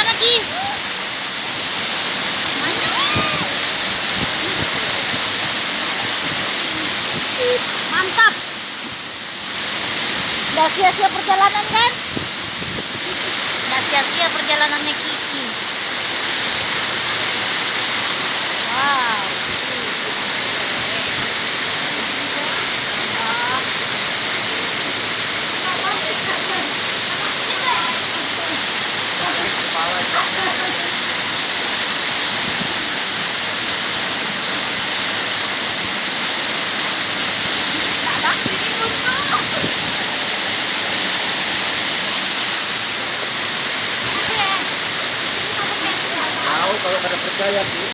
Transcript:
jalan lagi. Mantap. Nggak sia-sia perjalanan kan? Nggak sia-sia perjalanannya Kiki. Wow. Tahu kalau kada percaya sih.